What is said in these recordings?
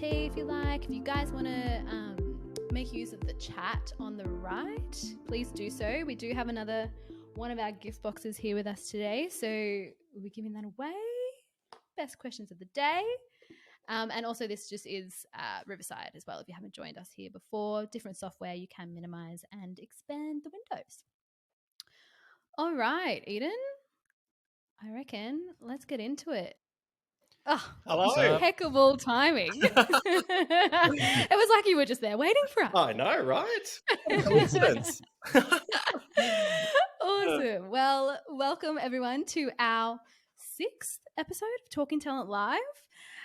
tea if you like. If you guys want to make use of the chat on the right, please do so. We do have another one of our gift boxes here with us today, so we'll be giving that away. Best questions of the day. And also this just is Riverside as well. If you haven't joined us here before, different software you can minimize and expand the windows. All right, Eden, I reckon let's get into it. Oh, hello. Impeccable timing. It was like you were just there waiting for us. I know, right? What a coincidence. Awesome. Well, welcome everyone to our 6th episode of Talking Talent Live.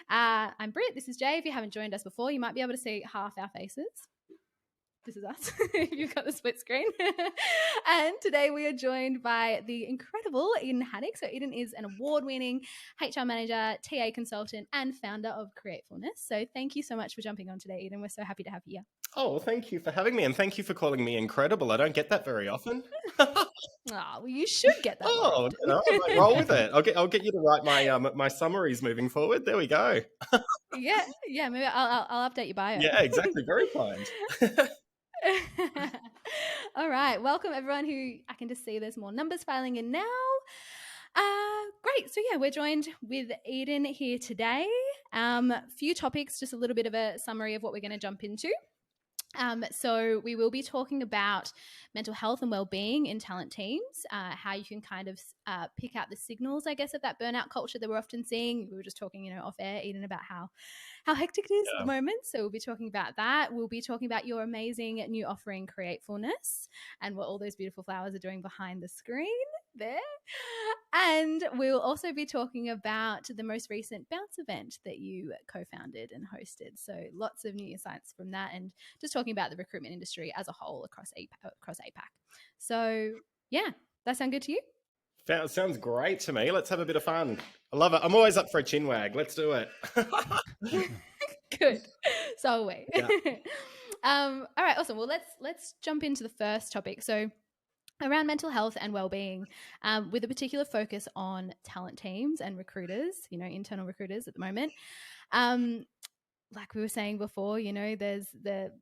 I'm Britt. This is Jay. If you haven't joined us before, you might be able to see half our faces. This is us. You've got the split screen. And today we are joined by the incredible Edan Haddock. So Eden is an award-winning HR manager, TA consultant, and founder of Createfulness. So thank you so much for jumping on today, Eden. We're so happy to have you here. Oh, well, thank you for having me, and thank you for calling me incredible. I don't get that very often. Well, you should get that. Oh, I might roll with it. I'll get you to write my summaries moving forward. There we go. Yeah. Maybe I'll update your bio. Yeah, exactly. Very kind. All right. Welcome everyone who I can just see there's more numbers filing in now. Great. So yeah, we're joined with Eden here today. Few topics, just a little bit of a summary of what we're going to jump into. So we will be talking about mental health and wellbeing in talent teams, how you can kind of pick out the signals, I guess, of that burnout culture that we're often seeing. We were just talking, off air, Eden, about how hectic it is at the moment. So we'll be talking about that. We'll be talking about your amazing new offering, Createfulness, and what all those beautiful flowers are doing behind the screen there. And we'll also be talking about the most recent Bounce event that you co-founded and hosted. So lots of new insights from that, and just talking about the recruitment industry as a whole across APAC. So yeah, that sound good to you? That sounds great to me. Let's have a bit of fun. I love it. I'm always up for a chin wag. Let's do it. Good. So are we. Yeah. All right, awesome. Well, let's jump into the first topic. So around mental health and wellbeing, with a particular focus on talent teams and recruiters, internal recruiters at the moment. Like we were saying before, there's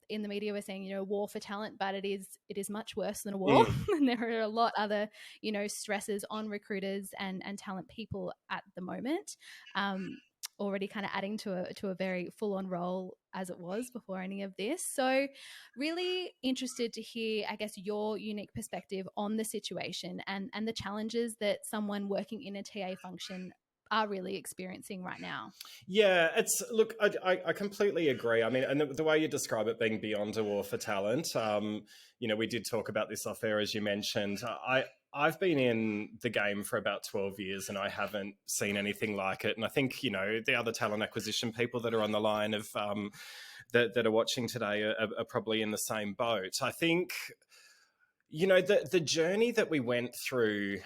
in the media we're saying, war for talent, but it is much worse than a war. And there are a lot other, stresses on recruiters and talent people at the moment. Already kind of adding to a very full-on role as it was before any of this. So really interested to hear, I guess, your unique perspective on the situation and the challenges that someone working in a TA function are really experiencing right now. Yeah, look, I completely agree. I mean, and the way you describe it being beyond a war for talent, we did talk about this off air, as you mentioned. I've been in the game for about 12 years and I haven't seen anything like it. And I think, the other talent acquisition people that are on the line of that are watching today are probably in the same boat. I think, the journey that we went through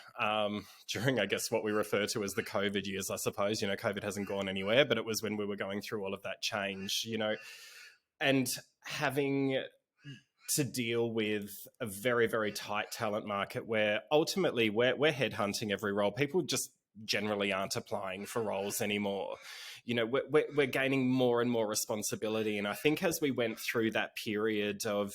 during, I guess, what we refer to as the COVID years, I suppose, COVID hasn't gone anywhere, but it was when we were going through all of that change, and having to deal with a very, very tight talent market where ultimately we're headhunting every role. People just generally aren't applying for roles anymore. We're gaining more and more responsibility. And I think as we went through that period of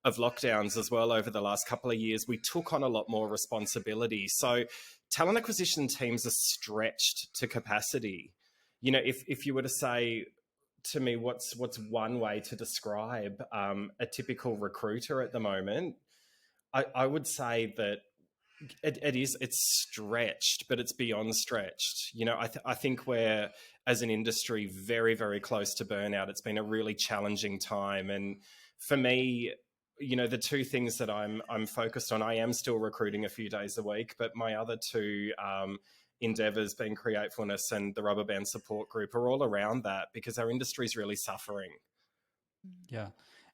lockdowns as well over the last couple of years, we took on a lot more responsibility. So talent acquisition teams are stretched to capacity. If you were to say to me, what's one way to describe a typical recruiter at the moment, I would say that it's stretched, but it's beyond stretched. I think we're, as an industry, very, very close to burnout. It's been a really challenging time. And for me, the two things that I'm focused on, I am still recruiting a few days a week, but my other two endeavors, being Createfulness and the Rubber Band Support Group, are all around that because our industry is really suffering. Yeah.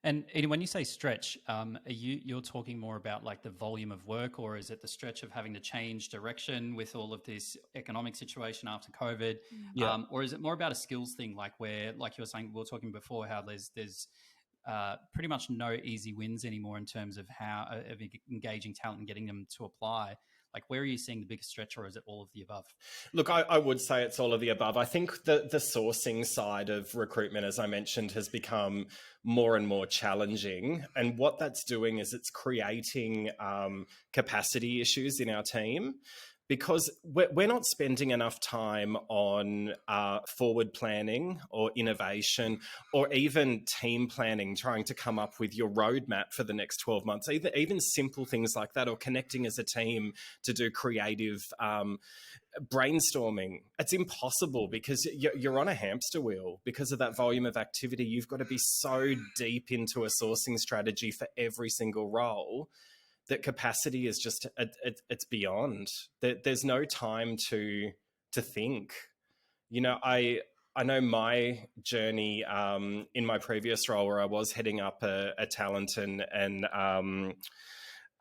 And when you say stretch, you're talking more about like the volume of work, or is it the stretch of having to change direction with all of this economic situation after COVID? Yeah. Or is it more about a skills thing, like where, like you were saying, we were talking before, how there's pretty much no easy wins anymore in terms of how of engaging talent and getting them to apply. Like, where are you seeing the biggest stretch, or is it all of the above? Look, I would say it's all of the above. I think the sourcing side of recruitment, as I mentioned, has become more and more challenging. And what that's doing is it's creating capacity issues in our team, because we're not spending enough time on forward planning or innovation or even team planning, trying to come up with your roadmap for the next 12 months, even simple things like that, or connecting as a team to do creative brainstorming. It's impossible because you're on a hamster wheel because of that volume of activity. You've got to be so deep into a sourcing strategy for every single role that capacity is just it's beyond. There's no time to think. I know my journey in my previous role, where I was heading up a talent and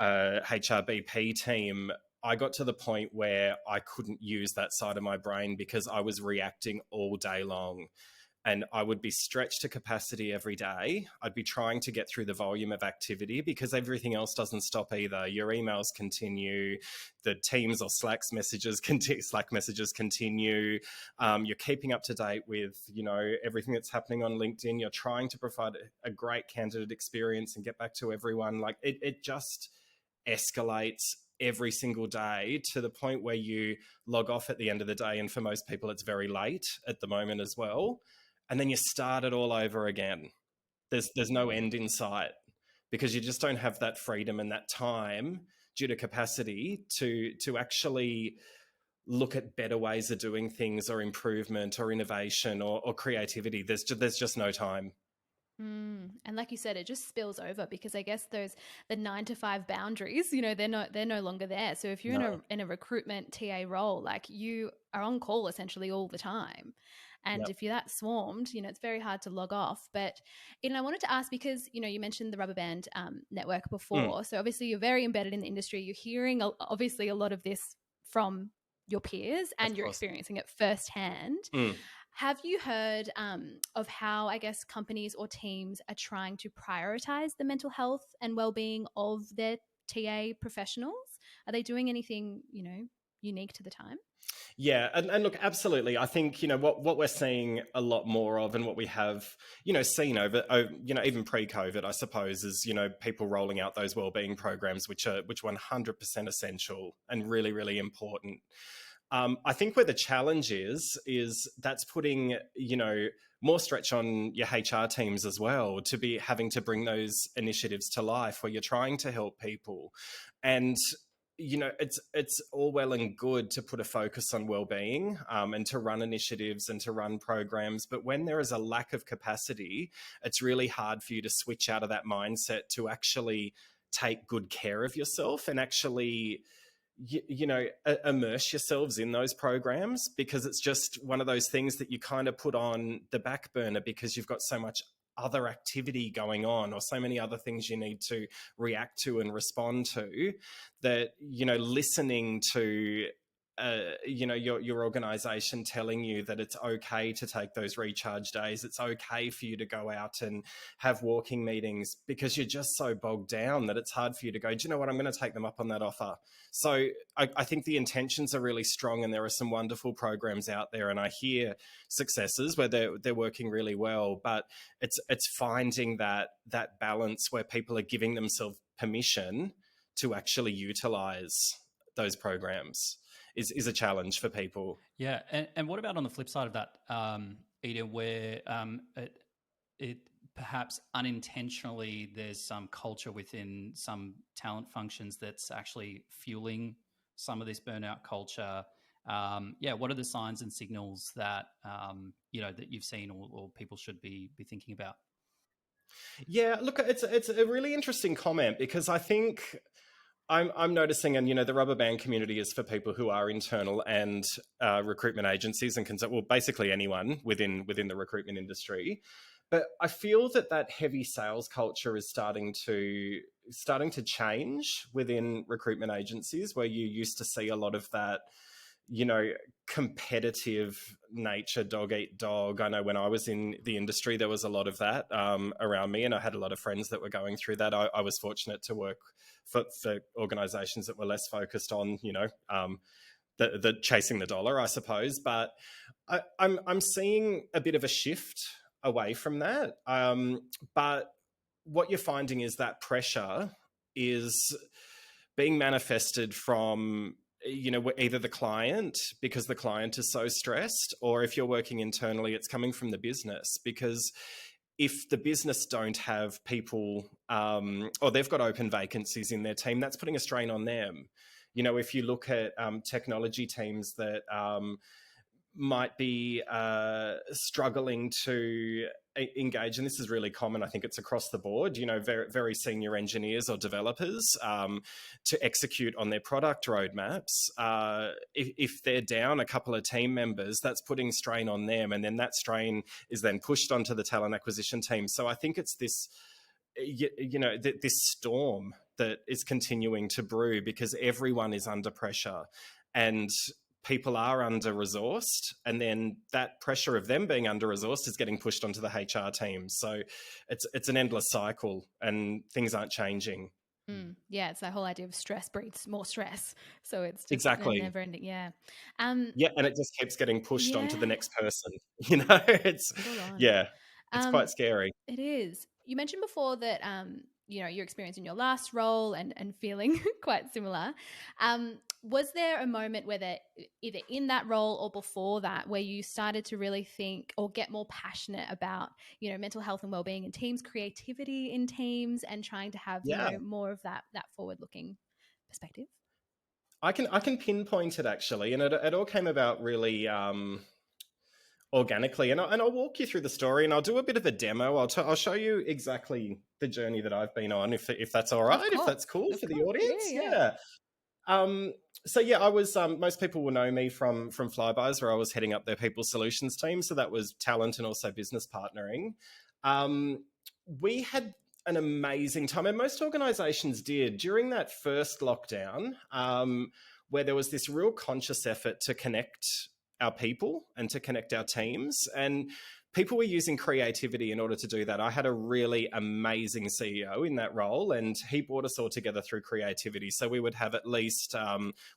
HRBP team. I got to the point where I couldn't use that side of my brain because I was reacting all day long. And I would be stretched to capacity every day. I'd be trying to get through the volume of activity because everything else doesn't stop either. Your emails continue, the Teams or Slack messages continue. You're keeping up to date with, everything that's happening on LinkedIn. You're trying to provide a great candidate experience and get back to everyone. Like it just escalates every single day to the point where you log off at the end of the day. And for most people, it's very late at the moment as well. And then you start it all over again. There's no end in sight because you just don't have that freedom and that time due to capacity to actually look at better ways of doing things, or improvement or innovation or creativity. There's just no time. And like you said, it just spills over because I guess the 9 to 5 boundaries, they're no longer there. So if you're in a recruitment TA role, like you are on call essentially all the time. And if you're that swarmed, it's very hard to log off. But, I wanted to ask because, you mentioned the Rubber Band network before. So obviously you're very embedded in the industry. You're hearing obviously a lot of this from your peers and you're experiencing it firsthand. Have you heard of how, I guess, companies or teams are trying to prioritize the mental health and well-being of their TA professionals? Are they doing anything, unique to the time? Yeah, and look, absolutely. I think what we're seeing a lot more of, and what we have seen over even pre-COVID, I suppose, is people rolling out those wellbeing programs, which 100% essential and really, really important. I think where the challenge is that's putting more stretch on your HR teams as well, to be having to bring those initiatives to life where you're trying to help people. And it's all well and good to put a focus on well-being and to run initiatives and to run programs. But when there is a lack of capacity, it's really hard for you to switch out of that mindset to actually take good care of yourself and actually, immerse yourselves in those programs, because it's just one of those things that you kind of put on the back burner because you've got so much other activity going on or so many other things you need to react to and respond to, that listening to your organization telling you that it's okay to take those recharge days, it's okay for you to go out and have walking meetings, because you're just so bogged down that it's hard for you to go, do you know what, I'm going to take them up on that offer. So I think the intentions are really strong, and there are some wonderful programs out there, and I hear successes where they're working really well, but it's finding that balance where people are giving themselves permission to actually utilize those programs is a challenge for people. Yeah. And what about on the flip side of that, Eden, where it perhaps unintentionally there's some culture within some talent functions that's actually fueling some of this burnout culture? What are the signs and signals that, that you've seen or people should be thinking about? Yeah, look, it's a really interesting comment, because I think I'm noticing, and the rubber band community is for people who are internal and recruitment agencies and basically anyone within the recruitment industry. But I feel that heavy sales culture is starting to change within recruitment agencies, where you used to see a lot of that, competitive nature, dog eat dog. I know when I was in the industry, there was a lot of that around me, and I had a lot of friends that were going through that. I was fortunate to work for organizations that were less focused on, the chasing the dollar, I suppose. But I'm seeing a bit of a shift away from that. But what you're finding is that pressure is being manifested from, either the client, because the client is so stressed, or if you're working internally, it's coming from the business, because if the business don't have people, or they've got open vacancies in their team, that's putting a strain on them. If you look at technology teams that might be struggling to engage, and this is really common, I think it's across the board, very, very senior engineers or developers to execute on their product roadmaps. If they're down a couple of team members, that's putting strain on them, and then that strain is then pushed onto the talent acquisition team. So I think it's this, this storm that is continuing to brew because everyone is under pressure and people are under-resourced, and then that pressure of them being under-resourced is getting pushed onto the HR team. So it's an endless cycle and things aren't changing. Yeah, it's that whole idea of stress breeds more stress. So it's just exactly never ending. Yeah. And it just keeps getting pushed onto the next person. It's quite scary. It is. You mentioned before that your experience in your last role and feeling quite similar. Was there a moment where either in that role or before that, where you started to really think or get more passionate about, mental health and wellbeing in teams, creativity in teams, and trying to have, more of that forward-looking perspective? I can pinpoint it actually, and it all came about really organically, and I'll walk you through the story, and I'll do a bit of a demo. I'll show you exactly the journey that I've been on, if that's all right, if that's cool for the audience. Yeah. I was, most people will know me from Flybys, where I was heading up their people solutions team. So that was talent and also business partnering. We had an amazing time, and most organizations did during that first lockdown, where there was this real conscious effort to connect our people and to connect our teams, and people were using creativity in order to do that. I had a really amazing CEO in that role, and he brought us all together through creativity. So we would have at least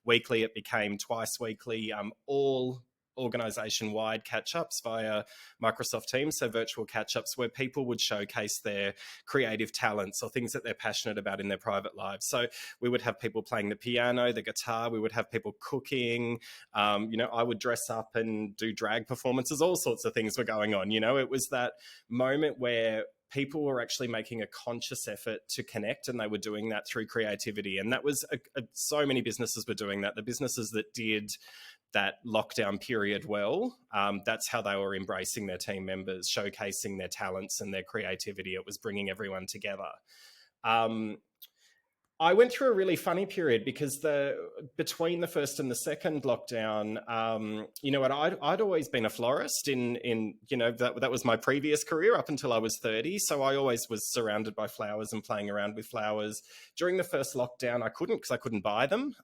weekly, it became twice weekly, all organization-wide catch-ups via Microsoft Teams, so virtual catch-ups where people would showcase their creative talents or things that they're passionate about in their private lives. So we would have people playing the piano, the guitar, we would have people cooking, I would dress up and do drag performances, all sorts of things were going on. It was that moment where people were actually making a conscious effort to connect, and they were doing that through creativity. And that was so many businesses were doing that. The businesses that did that lockdown period well, that's how they were embracing their team members, showcasing their talents and their creativity. It was bringing everyone together. I went through a really funny period because between the first and the second lockdown, I'd always been a florist that was my previous career up until I was 30. So I always was surrounded by flowers and playing around with flowers. During the first lockdown, I couldn't because I couldn't buy them.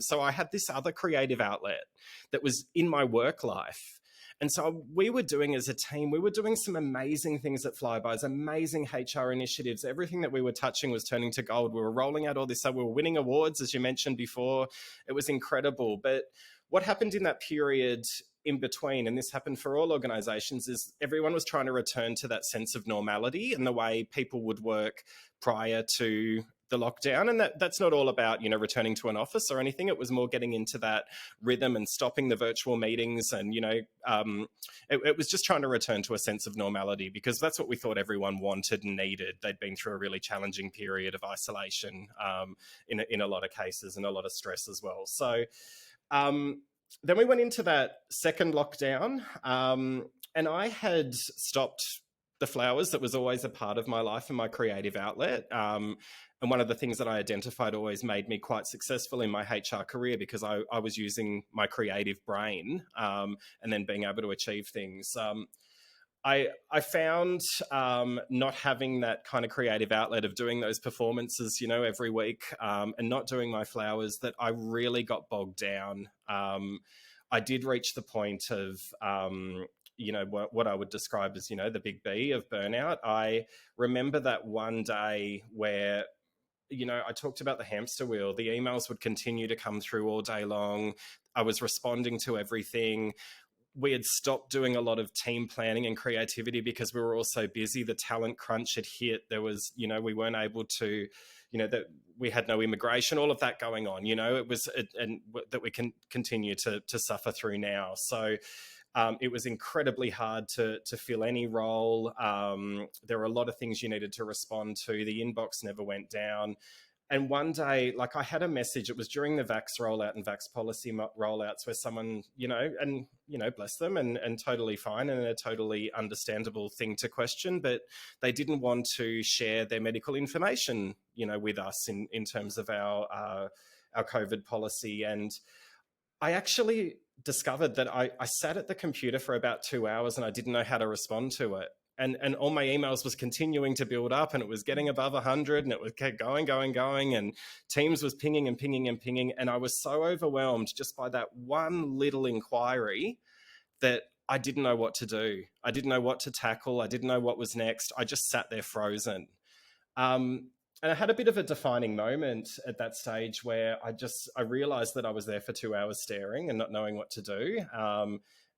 So I had this other creative outlet that was in my work life. And so we were doing as a team, we were doing some amazing things at Flybys, amazing HR initiatives. Everything that we were touching was turning to gold. We were rolling out all this. So we were winning awards, as you mentioned before. It was incredible. But what happened in that period in between, and this happened for all organizations, is everyone was trying to return to that sense of normality and the way people would work prior to the lockdown. And that's not all about, returning to an office or anything. It was more getting into that rhythm and stopping the virtual meetings. And, it was just trying to return to a sense of normality, because that's what we thought everyone wanted and needed. They'd been through a really challenging period of isolation in a lot of cases, and a lot of stress as well. So then we went into that second lockdown, and I had stopped the flowers. That was always a part of my life and my creative outlet. And one of the things that I identified always made me quite successful in my HR career, because I was using my creative brain and then being able to achieve things. I found not having that kind of creative outlet of doing those performances, every week, and not doing my flowers, that I really got bogged down. I did reach the point of, what I would describe as, the big B of burnout. I remember that one day where, I talked about the hamster wheel. The emails would continue to come through all day long. I was responding to everything. We had stopped doing a lot of team planning and creativity because we were all so busy. The talent crunch had hit. There was, we weren't able to, that we had no immigration, all of that going on, it was, and that we can continue to suffer through now. So it was incredibly hard to fill any role. There were a lot of things you needed to respond to. The inbox never went down. And one day, I had a message, it was during the vax rollout and vax policy rollouts, where someone, bless them, and totally fine and a totally understandable thing to question, but they didn't want to share their medical information, with us in terms of our COVID policy. And I actually discovered that I sat at the computer for about 2 hours and I didn't know how to respond to it. And all my emails was continuing to build up, and it was getting above 100, and it was kept going. And Teams was pinging. And I was so overwhelmed just by that one little inquiry that I didn't know what to do. I didn't know what to tackle. I didn't know what was next. I just sat there frozen. And I had a bit of a defining moment at that stage where I realized that I was there for 2 hours staring and not knowing what to do.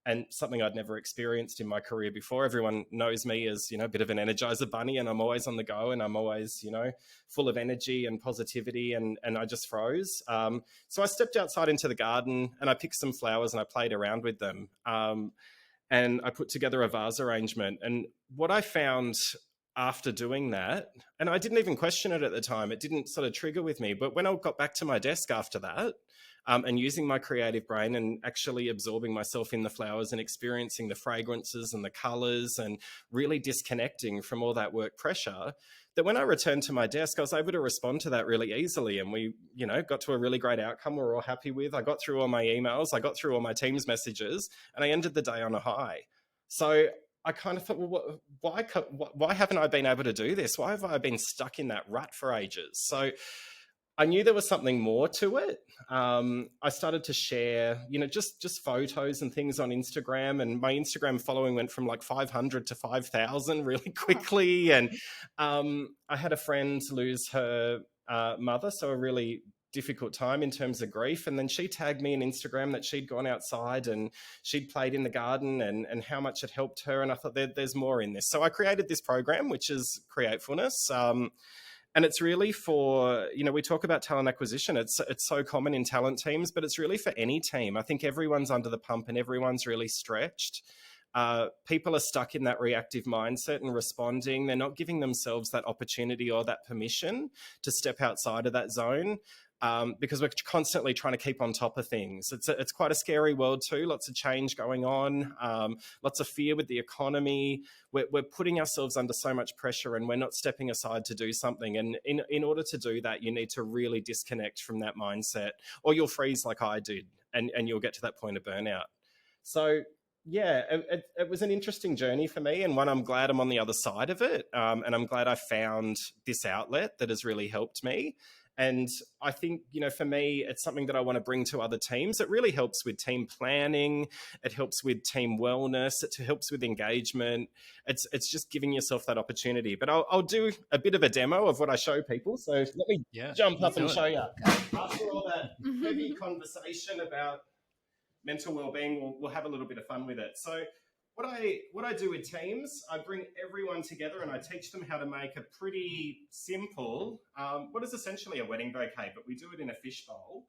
And something I'd never experienced in my career before. Everyone knows me as, a bit of an energizer bunny, and I'm always on the go, and I'm always, full of energy and positivity, and I just froze. So I stepped outside into the garden and I picked some flowers and I played around with them. And I put together a vase arrangement. And what I found after doing that, and I didn't even question it at the time, it didn't sort of trigger with me, but when I got back to my desk after that, and using my creative brain and actually absorbing myself in the flowers and experiencing the fragrances and the colors and really disconnecting from all that work pressure, that when I returned to my desk, I was able to respond to that really easily. And we, got to a really great outcome we're all happy with. I got through all my emails, I got through all my Teams messages, and I ended the day on a high. So I kind of thought, well, why haven't I been able to do this? Why have I been stuck in that rut for ages? So I knew there was something more to it. I started to share, just photos and things on Instagram, and my Instagram following went from 500 to 5,000 really quickly. And I had a friend lose her mother, so a really difficult time in terms of grief. And then she tagged me in Instagram that she'd gone outside and she'd played in the garden and how much it helped her. And I thought there's more in this. So I created this program, which is Createfulness. And it's really for, we talk about talent acquisition. It's so common in talent teams, but it's really for any team. I think everyone's under the pump and everyone's really stretched. People are stuck in that reactive mindset and responding. They're not giving themselves that opportunity or that permission to step outside of that zone. Because we're constantly trying to keep on top of things. It's quite a scary world too. Lots of change going on, lots of fear with the economy. We're putting ourselves under so much pressure, and we're not stepping aside to do something. And in order to do that, you need to really disconnect from that mindset, or you'll freeze like I did, and you'll get to that point of burnout. So yeah, it was an interesting journey for me, and one I'm glad I'm on the other side of it. And I'm glad I found this outlet that has really helped me. And I think, for me, it's something that I want to bring to other teams. It really helps with team planning. It helps with team wellness. It helps with engagement. It's just giving yourself that opportunity. But I'll do a bit of a demo of what I show people. So let me jump up and show you. After all that heavy conversation about mental well-being, we'll have a little bit of fun with it. So what I do with teams, I bring everyone together and I teach them how to make a pretty simple, what is essentially a wedding bouquet, but we do it in a fishbowl.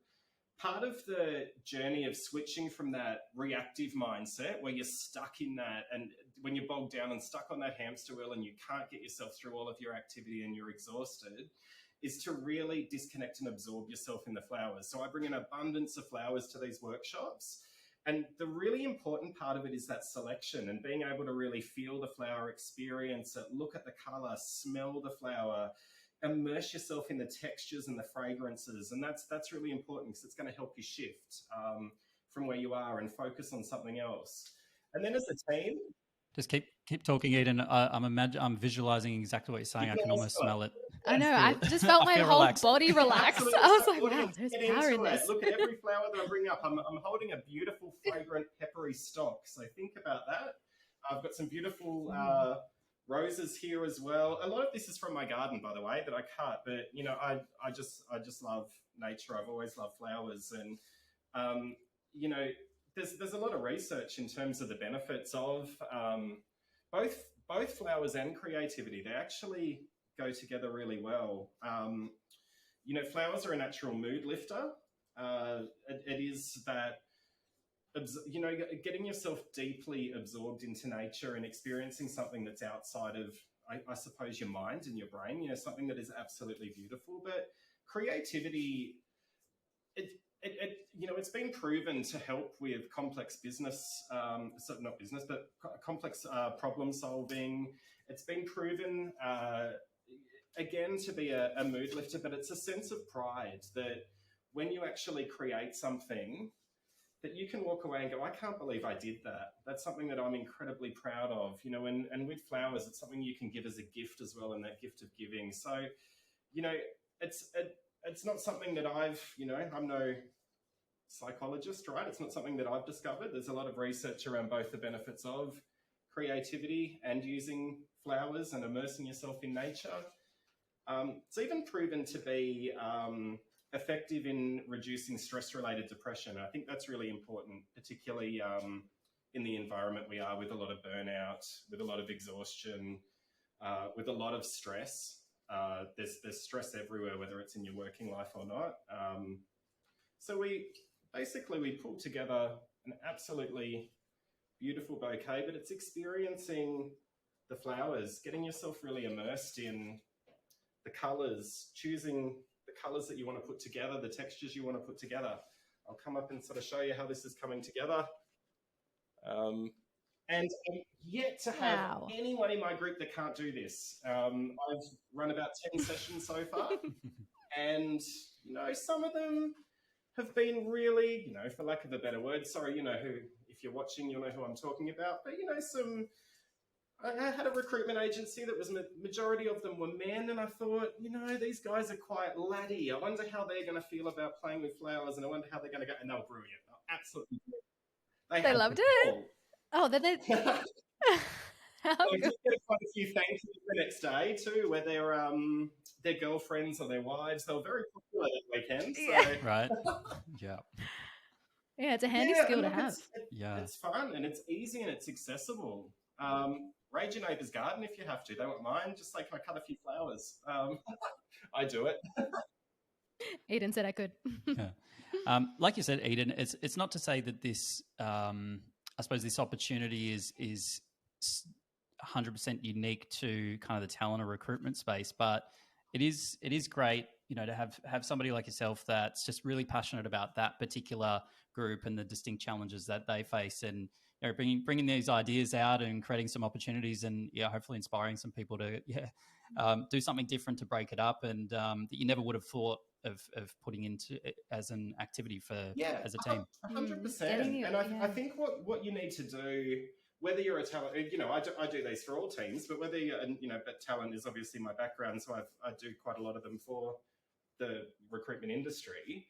Part of the journey of switching from that reactive mindset where you're stuck in that, and when you're bogged down and stuck on that hamster wheel and you can't get yourself through all of your activity and you're exhausted, is to really disconnect and absorb yourself in the flowers. So I bring an abundance of flowers to these workshops. And the really important part of it is that selection and being able to really feel the flower, experience it, look at the color, smell the flower, immerse yourself in the textures and the fragrances. And that's really important because it's going to help you shift from where you are and focus on something else. And then as a team, Just keep talking, Eden. I'm visualizing exactly what you're saying. I can almost smell it. I know. I I just felt my whole relaxed. body relax. Absolutely. I was So, like, wow, audience, there's get power in into it. this. Look at every flower that I'm bringing up. I'm holding a beautiful, fragrant, peppery stalk. So think about that. I've got some beautiful roses here as well. A lot of this is from my garden, by the way, that I cut. But you know, I just love nature. I've always loved flowers, and you know, there's a lot of research in terms of the benefits of both flowers and creativity. They actually go together really well. You know, flowers are a natural mood lifter. It is that, you know, getting yourself deeply absorbed into nature and experiencing something that's outside of, I suppose, your mind and your brain, you know, something that is absolutely beautiful. But creativity, you know, it's been proven to help with complex business, not business, but complex problem solving. It's been proven, again, to be a mood lifter, but it's a sense of pride that when you actually create something, that you can walk away and go, I can't believe I did that. That's something that I'm incredibly proud of, you know, and with flowers, it's something you can give as a gift as well, and that gift of giving. So, you know, it's not something that you know, I'm no psychologist, right? It's not something that I've discovered. There's a lot of research around both the benefits of creativity and using flowers and immersing yourself in nature. It's even proven to be effective in reducing stress-related depression. I think that's really important, particularly in the environment we are, with a lot of burnout, with a lot of exhaustion, with a lot of stress. There's stress everywhere, whether it's in your working life or not. So we pulled together an absolutely beautiful bouquet, but it's experiencing the flowers, getting yourself really immersed in the colours, choosing the colours that you want to put together, the textures you want to put together. I'll come up and sort of show you how this is coming together. And I'm yet to have anyone in my group that can't do this. I've run about 10 sessions so far, and you know, some of them have been really, you know, for lack of a better word, sorry, you know who, if you're watching, you'll know who I'm talking about, but you know, I had a recruitment agency that was, majority of them were men, and I thought, you know, these guys are quite laddie. I wonder how they're going to feel about playing with flowers, and I wonder how they're going to go, and they were brilliant. Absolutely brilliant. They loved it. Oh, then they... I did get quite a few thank yous the next day too, where their girlfriends or their wives, they were very popular that weekend. So. Yeah. Right. Yeah. Yeah, it's a handy skill to have. It's fun and it's easy and it's accessible. Raid your neighbour's garden if you have to. They won't mind. Just say, can I cut a few flowers? I do it. Eden said I could. Yeah. Like you said, Eden, it's not to say that this, I suppose this opportunity is 100% unique to kind of the talent or recruitment space, but it is great, you know, to have somebody like yourself that's just really passionate about that particular group and the distinct challenges that they face, and you know, bringing these ideas out and creating some opportunities, and hopefully inspiring some people to do something different to break it up, and that you never would have thought of putting into it as an activity as a team. 100%. And I think what you need to do, whether you're a talent, you know, I do these for all teams, but whether you're, you know, but talent is obviously my background, so I do quite a lot of them for the recruitment industry.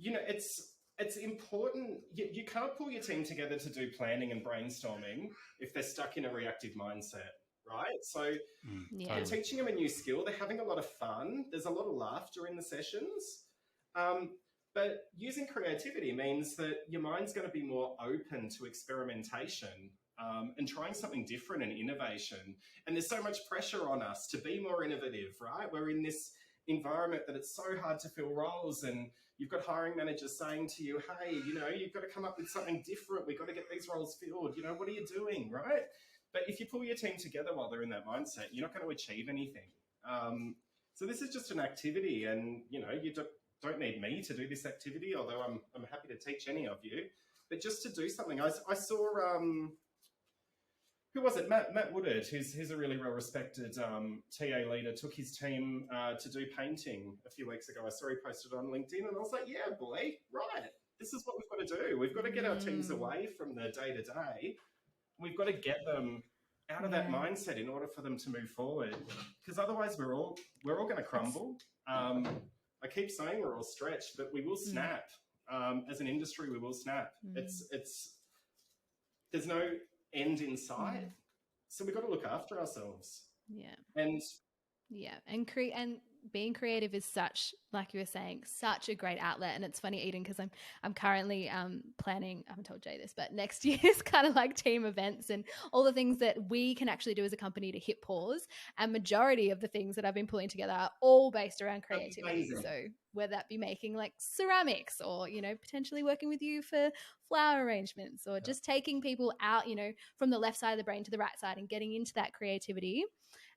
You know, it's important. You can't pull your team together to do planning and brainstorming if they're stuck in a reactive mindset, right? So you're teaching them a new skill. They're having a lot of fun. There's a lot of laughter in the sessions. But using creativity means that your mind's going to be more open to experimentation and trying something different and innovation. And there's so much pressure on us to be more innovative, right? We're in this environment that it's so hard to fill roles, and you've got hiring managers saying to you, hey, you know, you've got to come up with something different. We've got to get these roles filled. You know, what are you doing, right? But if you pull your team together while they're in that mindset, you're not going to achieve anything. So this is just an activity, and, you know, you don't need me to do this activity, although I'm happy to teach any of you. But just to do something, I saw, who was it? Matt Woodard, who's a really well-respected TA leader, took his team to do painting a few weeks ago. I saw he posted on LinkedIn, and I was like, yeah, boy, right. this is what we've got to do. We've got to get our teams away from the day-to-day. We've got to get them out of that mindset in order for them to move forward, because otherwise we're all going to crumble. I keep saying we're all stretched, but we will snap. As an industry, we will snap. It's there's no end in sight, so we've got to look after ourselves. And being creative is such, like you were saying, such a great outlet. And it's funny, Eden, because I'm currently planning, I haven't told Jay this, but next year's kind of like team events and all the things that we can actually do as a company to hit pause. And majority of the things that I've been pulling together are all based around creativity. So whether that be making like ceramics, or, you know, potentially working with you for flower arrangements, or just taking people out, you know, from the left side of the brain to the right side and getting into that creativity.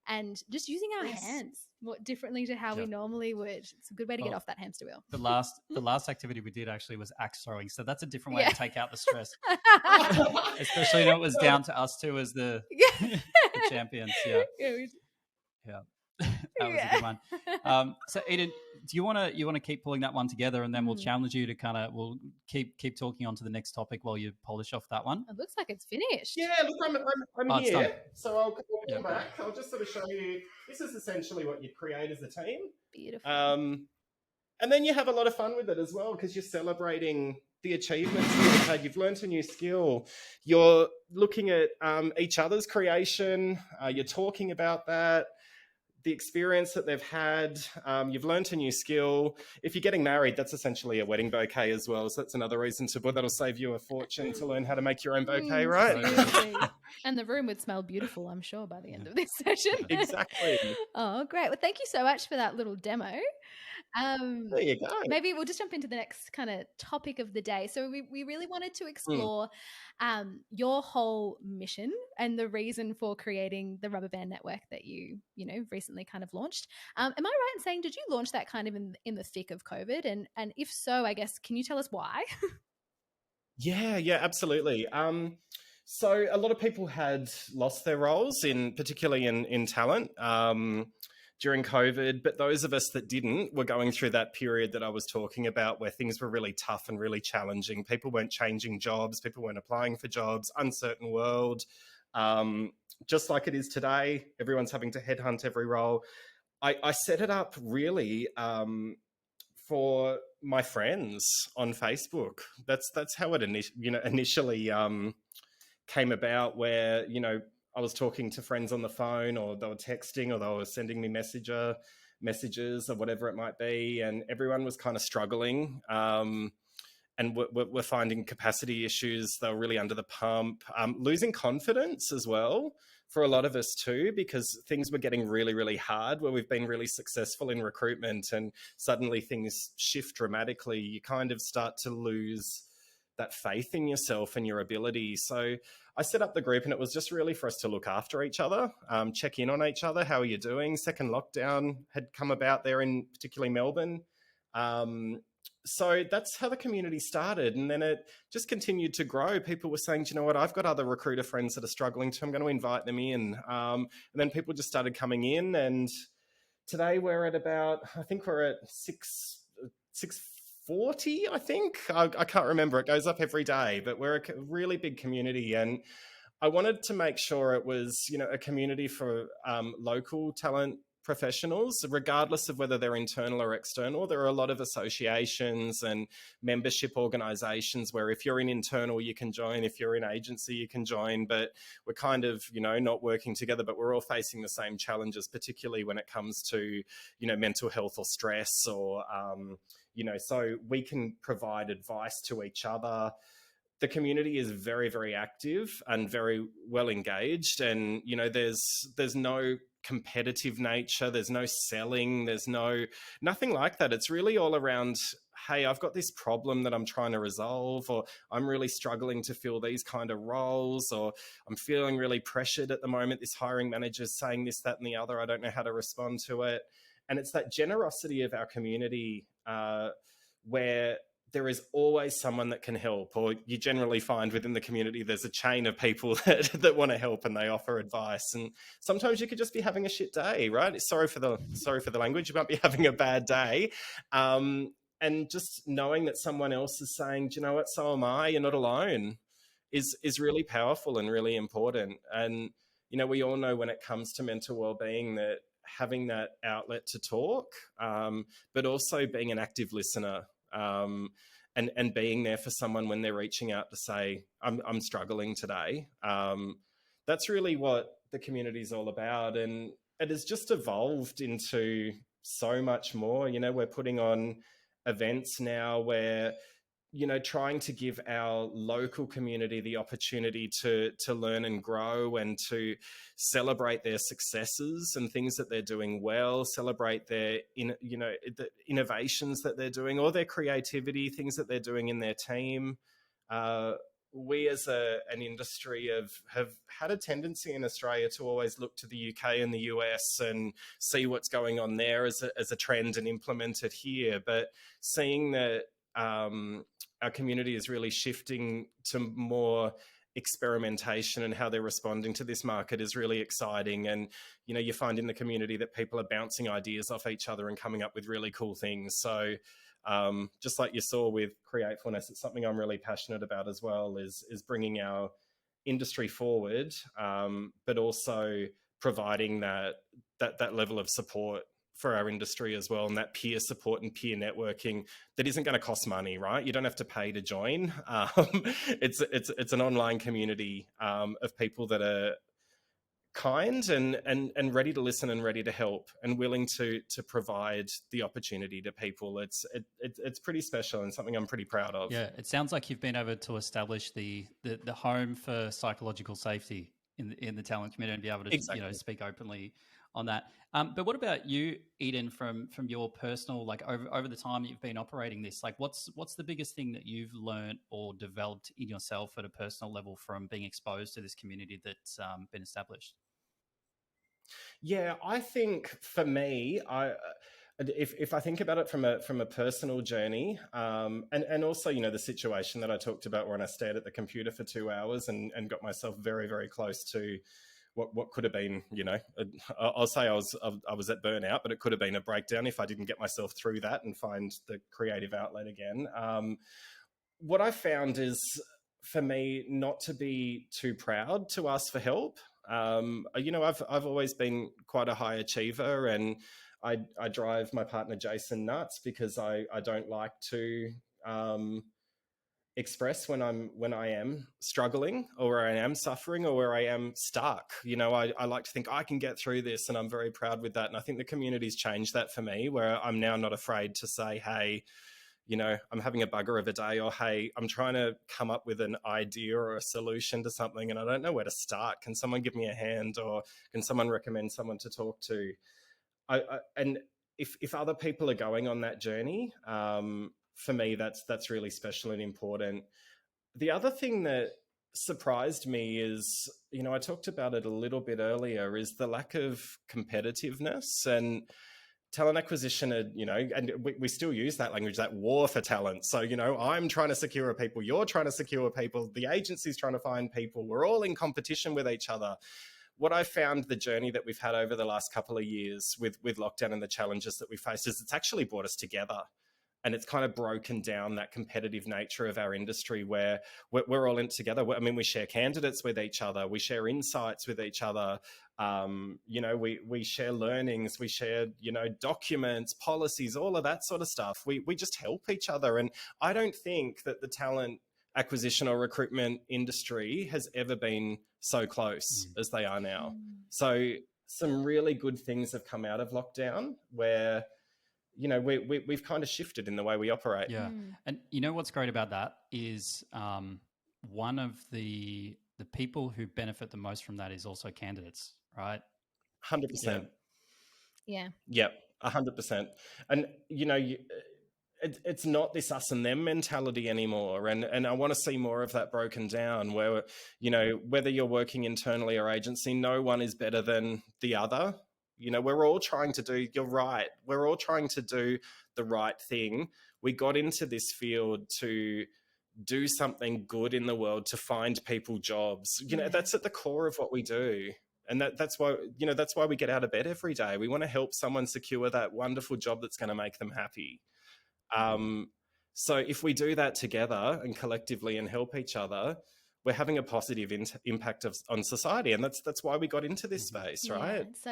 And just using our hands more differently to how we normally would. It's a good way to get off that hamster wheel. The last activity we did actually was axe throwing. So that's a different way to take out the stress. Especially when it was down to us two as the champions. Yeah. That was a good one. So Eden, do you want to keep pulling that one together, and then we'll challenge you to we'll keep talking on to the next topic while you polish off that one? It looks like it's finished. Yeah, look, I'm here. So I'll come back. I'll just sort of show you, this is essentially what you create as a team. Beautiful. And then you have a lot of fun with it as well, because you're celebrating the achievements you've had. You've learned a new skill. You're looking at each other's creation. You're talking about that. The experience that they've had, you've learnt a new skill. If you're getting married, that's essentially a wedding bouquet as well. So that's another reason that'll save you a fortune to learn how to make your own bouquet, right? And the room would smell beautiful, I'm sure, by the end of this session. Exactly. Oh, great. Well, thank you so much for that little demo. There you go. Maybe we'll just jump into the next kind of topic of the day. So we really wanted to explore your whole mission and the reason for creating the Rubber Band Network that you recently kind of launched. Am I right in saying, did you launch that kind of in the thick of COVID? And if so, I guess, can you tell us why? Yeah, absolutely. So a lot of people had lost their roles, particularly in talent, during COVID, but those of us that didn't were going through that period that I was talking about, where things were really tough and really challenging. People weren't changing jobs, people weren't applying for jobs, uncertain world. Just like it is today, everyone's having to headhunt every role. I set it up really for my friends on Facebook. That's how it initially came about, where, I was talking to friends on the phone, or they were texting, or they were sending me messages or whatever it might be. And everyone was kind of struggling and we're finding capacity issues. They were really under the pump, losing confidence as well for a lot of us too, because things were getting really, really hard, where we've been really successful in recruitment and suddenly things shift dramatically. You kind of start to lose that faith in yourself and your ability. So I set up the group, and it was just really for us to look after each other, check in on each other. How are you doing? Second lockdown had come about there in particularly Melbourne. So that's how the community started. And then it just continued to grow. People were saying, do you know what? I've got other recruiter friends that are struggling too. I'm going to invite them in. And then people just started coming in. And today we're at about, I think we're at 640, I think. I can't remember. It goes up every day, but we're a really big community. And I wanted to make sure it was, a community for local talent professionals, regardless of whether they're internal or external. There are a lot of associations and membership organizations where if you're in internal, you can join. If you're in agency, you can join. But we're kind of, not working together, but we're all facing the same challenges, particularly when it comes to, mental health or stress or, so we can provide advice to each other. The community is very, very active and very well engaged. And, there's no competitive nature. There's no selling. There's nothing like that. It's really all around, hey, I've got this problem that I'm trying to resolve, or I'm really struggling to fill these kind of roles, or I'm feeling really pressured at the moment. This hiring manager is saying this, that, and the other. I don't know how to respond to it. And it's that generosity of our community where there is always someone that can help, or you generally find within the community there's a chain of people that want to help and they offer advice. And sometimes you could just be having a shit day, right? Sorry for the language. You might be having a bad day. And and just knowing that someone else is saying, do you know what, so am I, you're not alone, is really powerful and really important. And, we all know when it comes to mental well-being that having that outlet to talk, but also being an active listener, and being there for someone when they're reaching out to say, I'm struggling today. That's really what the community is all about. And it has just evolved into so much more. We're putting on events now where, trying to give our local community the opportunity to learn and grow and to celebrate their successes and things that they're doing well, celebrate their, the innovations that they're doing or their creativity, things that they're doing in their team. We as an industry have had a tendency in Australia to always look to the UK and the US and see what's going on there as a trend and implement it here. But seeing that our community is really shifting to more experimentation and how they're responding to this market is really exciting. And, you find in the community that people are bouncing ideas off each other and coming up with really cool things. So just like you saw with Createfulness, it's something I'm really passionate about as well, is bringing our industry forward, but also providing that level of support for our industry as well, and that peer support and peer networking that isn't going to cost money, right? You don't have to pay to join. It's an online community of people that are kind and ready to listen and ready to help and willing to provide the opportunity to people. It's pretty special and something I'm pretty proud of. Yeah, it sounds like you've been able to establish the home for psychological safety in the talent community and be able to Exactly. speak openly on that. But what about you, Eden, from your personal, like over the time that you've been operating this, like what's the biggest thing that you've learned or developed in yourself at a personal level from being exposed to this community that's been established? Yeah, I think for me, if I think about it from a personal journey, and also the situation that I talked about when I stared at the computer for 2 hours and got myself very, very close to what could have been, I'll say I was at burnout, but it could have been a breakdown if I didn't get myself through that and find the creative outlet again. What I found is, for me, not to be too proud to ask for help. I've always been quite a high achiever, and I drive my partner Jason nuts because I don't like to express when I am struggling or where I am suffering or where I am stuck. I like to think I can get through this, and I'm very proud with that. And I think the community's changed that for me, where I'm now not afraid to say, hey, I'm having a bugger of a day, or hey, I'm trying to come up with an idea or a solution to something and I don't know where to start. Can someone give me a hand, or can someone recommend someone to talk to? And if other people are going on that journey, for me, that's really special and important. The other thing that surprised me is, I talked about it a little bit earlier, is the lack of competitiveness and talent acquisition. And we still use that language, that war for talent. So, I'm trying to secure people, you're trying to secure people, the agency's trying to find people, we're all in competition with each other. What I found, the journey that we've had over the last couple of years with lockdown and the challenges that we faced, is it's actually brought us together. And it's kind of broken down that competitive nature of our industry, where we're all in it together. I mean, we share candidates with each other. We share insights with each other. We share learnings. We share, documents, policies, all of that sort of stuff. We just help each other. And I don't think that the talent acquisition or recruitment industry has ever been so close as they are now. So some really good things have come out of lockdown, where we've kind of shifted in the way we operate. Yeah. And what's great about that is one of the people who benefit the most from that is also candidates, right? 100%. Yeah. Yep, 100%. And, it's not this us and them mentality anymore. And I want to see more of that broken down, where, whether you're working internally or agency, no one is better than the other. We're all trying to do, you're right, we're all trying to do the right thing. We got into this field to do something good in the world, to find people jobs. That's at the core of what we do. And that's why we get out of bed every day. We want to help someone secure that wonderful job that's going to make them happy. So if we do that together and collectively and help each other, we're having a positive impact on society, and that's why we got into this space, right? Yeah,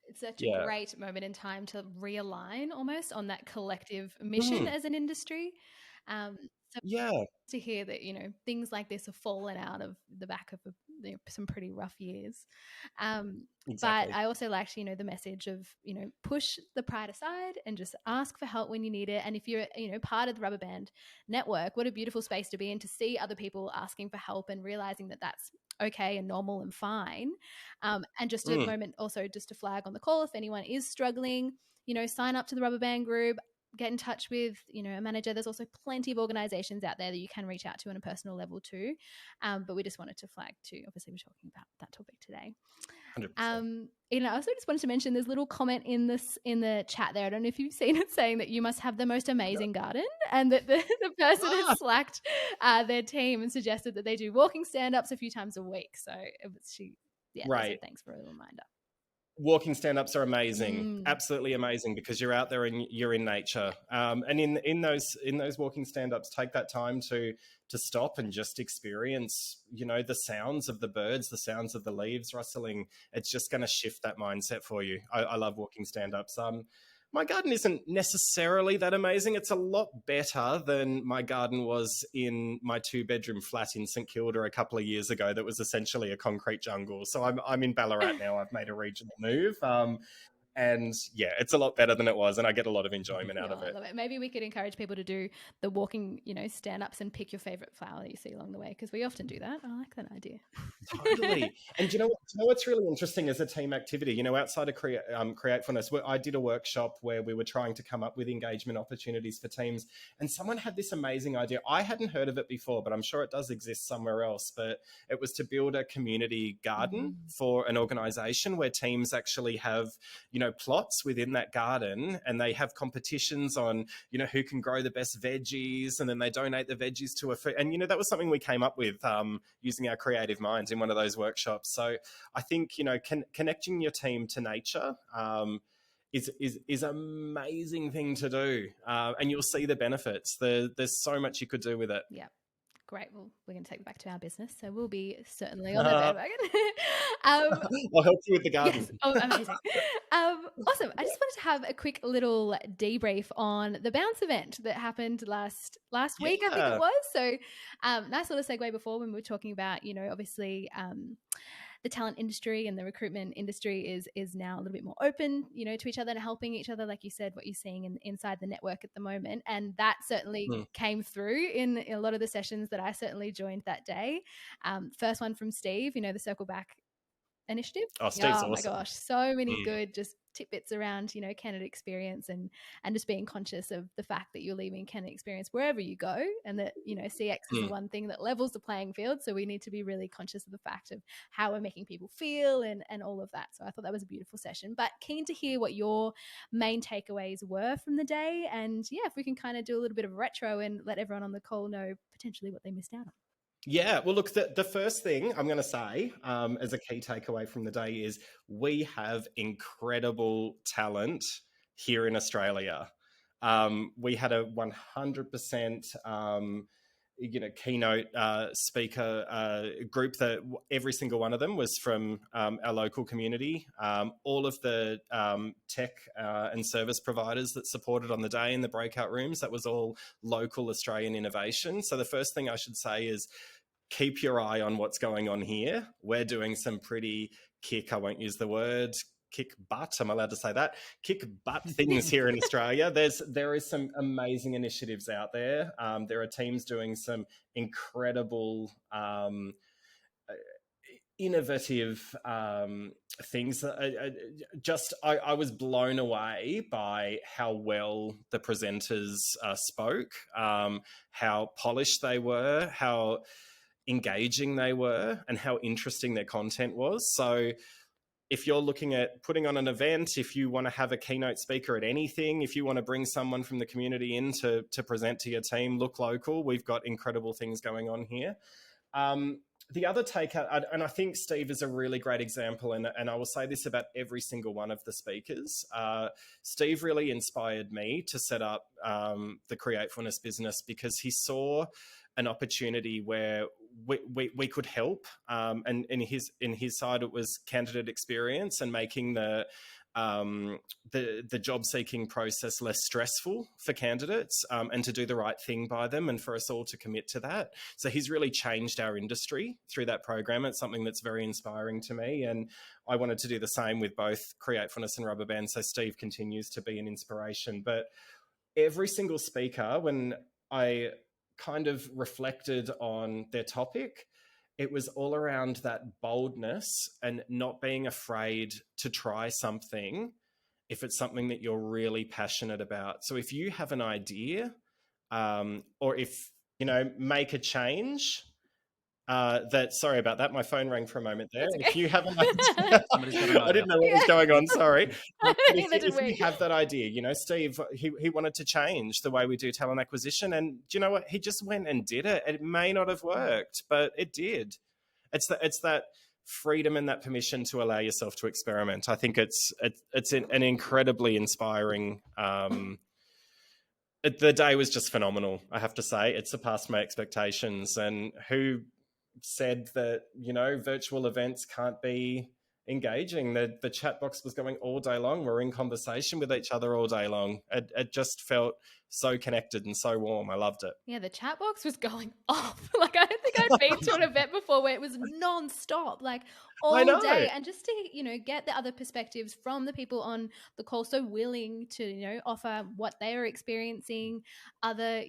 it's such a great moment in time to realign almost on that collective mission as an industry. So Yeah, to hear that things like this have fallen out of the back of some pretty rough years. But exactly. I also liked the message of push the pride aside and just ask for help when you need it. And if you're part of the Rubber Band network, what a beautiful space to be in, to see other people asking for help and realizing that that's okay and normal and fine. And just a moment also just to flag on the call, if anyone is struggling, sign up to the Rubber Band group, get in touch with a manager. There's also plenty of organizations out there that you can reach out to on a personal level too, but we just wanted to flag too, obviously we're talking about that topic today. 100%. I also just wanted to mention there's a little comment in the chat there, I don't know if you've seen it, saying that you must have the most amazing garden, and that the person has slacked their team and suggested that they do walking stand-ups a few times a week. So Right. so thanks for a reminder. Walking stand-ups are amazing, absolutely amazing, because you're out there and you're in nature. And in those walking stand-ups, take that time to stop and just experience, the sounds of the birds, the sounds of the leaves rustling. It's just going to shift that mindset for you. I love walking stand-ups. My garden isn't necessarily that amazing. It's a lot better than my garden was in my 2-bedroom flat in St Kilda a couple of years ago that was essentially a concrete jungle. So I'm in Ballarat now. I've made a regional move. And yeah, it's a lot better than it was, and I get a lot of enjoyment out of it. I love it. Maybe we could encourage people to do the walking, stand-ups and pick your favorite flower that you see along the way, because we often do that. I like that idea. Totally. And do you know what's really interesting as a team activity? Outside of Createfulness, I did a workshop where we were trying to come up with engagement opportunities for teams, and someone had this amazing idea. I hadn't heard of it before, but I'm sure it does exist somewhere else. But it was to build a community garden for an organization where teams actually have, plots within that garden, and they have competitions on, who can grow the best veggies, and then they donate the veggies to a food. And, that was something we came up with using our creative minds in one of those workshops. So I think, connecting your team to nature is an amazing thing to do. And you'll see the benefits. There's so much you could do with it. Yeah. Great. Well, we're going to take it back to our business, so we'll be certainly on the bandwagon. I'll help you with the garden. Yes. Oh, amazing. Awesome. I just wanted to have a quick little debrief on the Bounce event that happened last week, I think it was. So nice little segue before, when we were talking about, obviously the talent industry and the recruitment industry is now a little bit more open, to each other and helping each other, like you said, what you're seeing inside the network at the moment. And that certainly came through in a lot of the sessions that I certainly joined that day. First one from Steve, the Circle Back initiative. Oh, Steve's awesome. My gosh, so many good just tidbits around candidate experience and just being conscious of the fact that you're leaving candidate experience wherever you go, and that CX is the one thing that levels the playing field, so we need to be really conscious of the fact of how we're making people feel and all of that. So I thought that was a beautiful session, but keen to hear what your main takeaways were from the day, and if we can kind of do a little bit of retro and let everyone on the call know potentially what they missed out on. Yeah, well, look, the first thing I'm going to say as a key takeaway from the day is we have incredible talent here in Australia. We had a 100% keynote speaker group that every single one of them was from our local community. All of the tech and service providers that supported on the day in the breakout rooms, that was all local Australian innovation. So the first thing I should say is keep your eye on what's going on here. We're doing some pretty I won't use the word kick butt. I'm allowed to say that. Kick butt things here in Australia. There is some amazing initiatives out there. There are teams doing some incredible innovative things. I was blown away by how well the presenters spoke, how polished they were, how engaging they were, and how interesting their content was. So if you're looking at putting on an event, if you want to have a keynote speaker at anything, if you want to bring someone from the community in to present to your team, look local. We've got incredible things going on here. The other take, and I think Steve is a really great example, and I will say this about every single one of the speakers. Steve really inspired me to set up the Createfulness business because he saw an opportunity where we could help. And in his side, it was candidate experience and making the job seeking process less stressful for candidates, and to do the right thing by them, and for us all to commit to that. So he's really changed our industry through that program. It's something that's very inspiring to me, and I wanted to do the same with both Createfulness and Rubber Band. So Steve continues to be an inspiration. But every single speaker, when I kind of reflected on their topic, it was all around that boldness and not being afraid to try something if it's something that you're really passionate about. So if you have an idea, or if, make a change, sorry about that. My phone rang for a moment there. Okay. If you have an idea, I didn't know what was going on. Sorry. If you have that idea, Steve, he wanted to change the way we do talent acquisition. And do you know what? He just went and did it. It may not have worked, but it did. It's that freedom and that permission to allow yourself to experiment. I think it's an incredibly inspiring. The day was just phenomenal. I have to say, it surpassed my expectations. And who said that virtual events can't be engaging? The chat box was going all day long. We're in conversation with each other all day long. It just felt so connected and so warm. I loved it. Yeah, the chat box was going off. Like, I don't think I've been to an event before where it was non-stop, like all day. And just to, get the other perspectives from the people on the call, so willing to, offer what they are experiencing, other,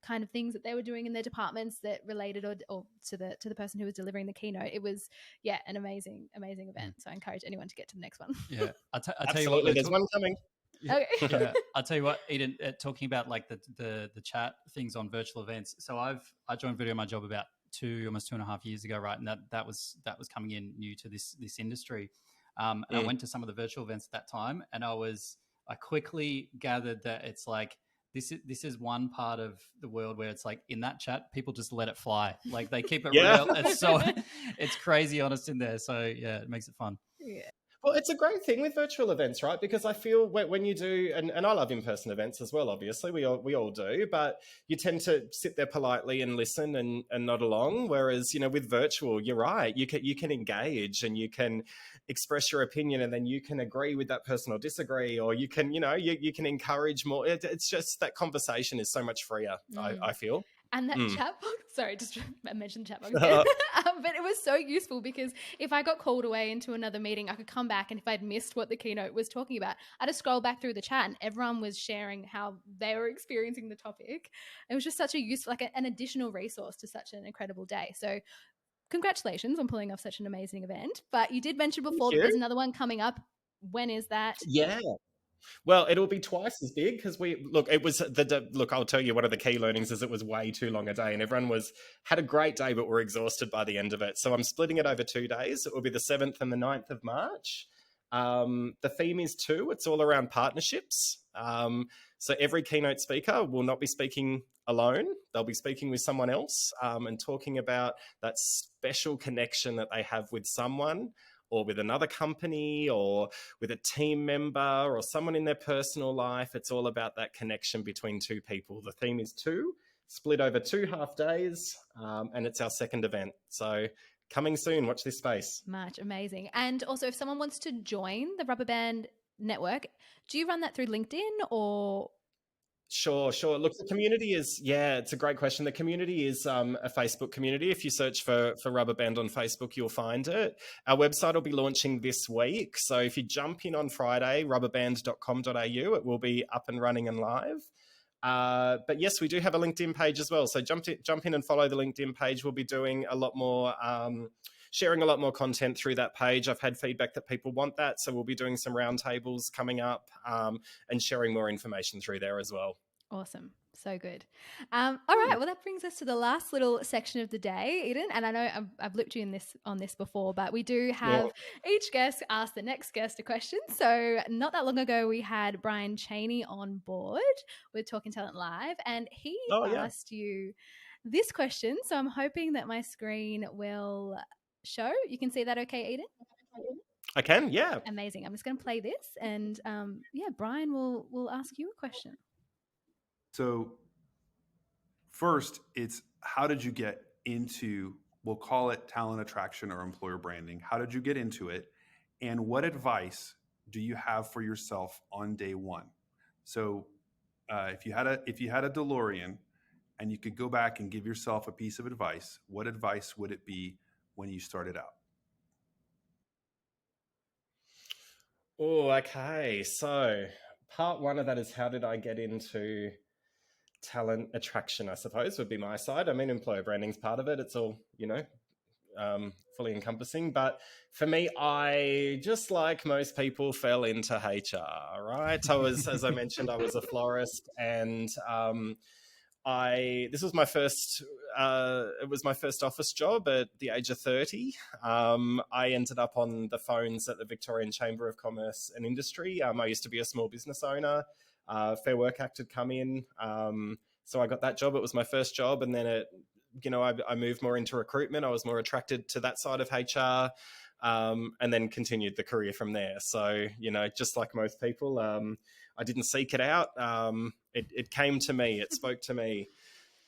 kind of things that they were doing in their departments that related or to the person who was delivering the keynote. It was, an amazing event. So I encourage anyone to get to the next one. Yeah, I'll tell you Absolutely, what, there's one coming. Okay. Yeah, I'll tell you what, Eden, talking about like the chat things on virtual events. So I joined Video My Job about almost 2.5 years ago, right? And that was coming in new to this industry. And I went to some of the virtual events at that time, and I quickly gathered that it's like, this is one part of the world where it's like, in that chat, people just let it fly. Like, they keep it real. It's crazy honest in there. So yeah, it makes it fun. Yeah. Well, it's a great thing with virtual events, right? Because I feel when you do, and I love in-person events as well, obviously, we all do, but you tend to sit there politely and listen and nod along. Whereas, with virtual, you're right. You can engage and you can express your opinion, and then you can agree with that person or disagree, or you can, you can encourage more. It's just that conversation is so much freer, I feel. And that chat box, sorry, just mentioned chat box again. But it was so useful because if I got called away into another meeting, I could come back, and if I'd missed what the keynote was talking about, I'd just scroll back through the chat and everyone was sharing how they were experiencing the topic. It was just such a useful, like an additional resource to such an incredible day. So congratulations on pulling off such an amazing event. But you did mention before that there's another one coming up. When is that? Yeah. Well, it'll be twice as big because I'll tell you, one of the key learnings is it was way too long a day, and everyone had a great day, but were exhausted by the end of it. So I'm splitting it over 2 days. It will be the 7th and the 9th of March. The theme is 2. It's all around partnerships. So every keynote speaker will not be speaking alone. They'll be speaking with someone else, and talking about that special connection that they have with someone, or with another company, or with a team member, or someone in their personal life. It's all about that connection between 2 people. The theme is 2, split over 2 half days, and it's our second event. So coming soon, watch this space. March, amazing. And also, if someone wants to join the Rubber Band network, do you run that through LinkedIn or? Sure. Look, the community is, it's a great question. The community is a Facebook community. If you search for Rubber Band on Facebook, you'll find it. Our website will be launching this week. So if you jump in on Friday, rubberband.com.au, it will be up and running and live. But yes, we do have a LinkedIn page as well. So jump in and follow the LinkedIn page. We'll be doing a lot more, sharing a lot more content through that page. I've had feedback that people want that. So we'll be doing some roundtables coming up, and sharing more information through there as well. Awesome. So good. All right. Well, that brings us to the last little section of the day, Eden. And I know I've looped you on this before, but we do have each guest ask the next guest a question. So not that long ago, we had Brian Cheney on board with Talking Talent Live, and he asked you, this question. So I'm hoping that my screen will show. You can see that okay, Eden? I can, yeah. Amazing. I'm just going to play this, and Brian will ask you a question. So first, it's how did you get into, we'll call it talent attraction or employer branding. How did you get into it? And what advice do you have for yourself on day one? So if you had a DeLorean and you could go back and give yourself a piece of advice, what advice would it be when you started out? Oh, okay. So part one of that is how did I get into talent attraction, I suppose, would be my side. I mean, employer branding's part of it. It's all, fully encompassing. But for me, I, just like most people, fell into HR, right? I was, as I mentioned, I was a florist, and this was my first, it was my first office job at the age of 30. I ended up on the phones at the Victorian Chamber of Commerce and Industry. I used to be a small business owner. Fair Work Act had come in. So I got that job. It was my first job. And then I moved more into recruitment. I was more attracted to that side of HR, and then continued the career from there. So, just like most people, I didn't seek it out. It came to me. It spoke to me.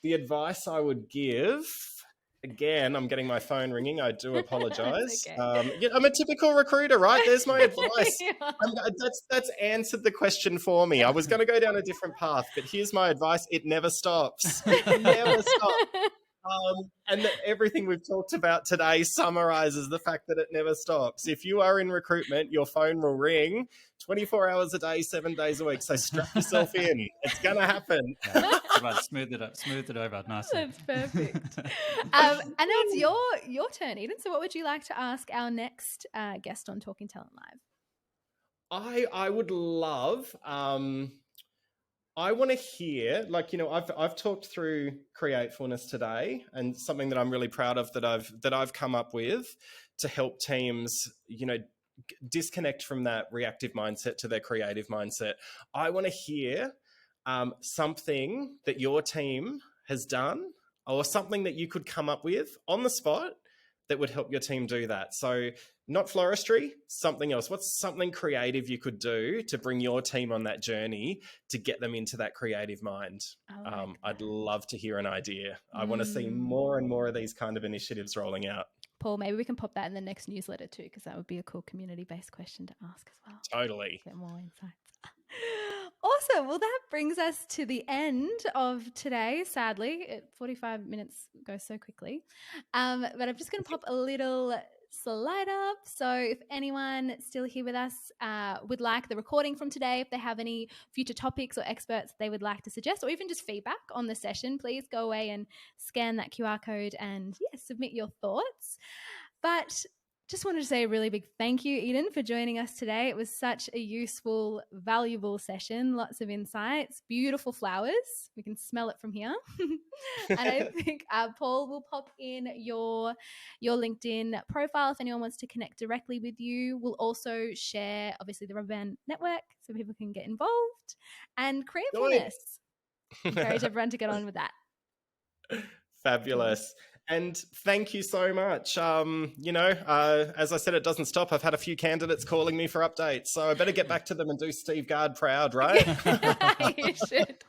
The advice I would give, again, I'm getting my phone ringing. I do apologize. Okay. I'm a typical recruiter, right? There's my advice. Yeah. That's answered the question for me. I was going to go down a different path, but here's my advice. It never stops. It never stops. And everything we've talked about today summarizes the fact that it never stops. If you are in recruitment, your phone will ring 24 hours a day, 7 days a week. So strap yourself in. It's going to happen. Yeah. Right, smooth it over nicely. That's perfect. And it's your turn, Eden. So what would you like to ask our next guest on Talking Talent Live? I would love... I want to hear, I've talked through Createfulness today, and something that I'm really proud of that I've come up with to help teams, disconnect from that reactive mindset to their creative mindset. I want to hear something that your team has done, or something that you could come up with on the spot that would help your team do that. So not floristry, something else. What's something creative you could do to bring your team on that journey to get them into that creative mind? I'd love to hear an idea. I want to see more and more of these kind of initiatives rolling out. Paul, maybe we can pop that in the next newsletter too, because that would be a cool community-based question to ask as well. Totally. Get more insights. Awesome. Well, that brings us to the end of today. Sadly, 45 minutes goes so quickly. But I'm just going to pop a little slide up. So if anyone still here with us would like the recording from today, if they have any future topics or experts they would like to suggest, or even just feedback on the session, please go away and scan that QR code and submit your thoughts. But just wanted to say a really big thank you, Eden, for joining us today. It was such a useful, valuable session. Lots of insights, beautiful flowers. We can smell it from here. And I think Paul will pop in your LinkedIn profile if anyone wants to connect directly with you. We'll also share, obviously, the Rubber Band Network so people can get involved. And Createfulness. Encourage everyone to get on with that. Fabulous. And thank you so much. As I said, it doesn't stop. I've had a few candidates calling me for updates, so I better get back to them and do Steve Gard proud, right? You should.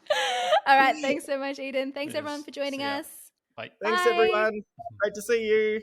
All right. Thanks so much, Eden. Thanks, everyone, for joining us. Bye. Thanks, Bye. everyone. Great to see you.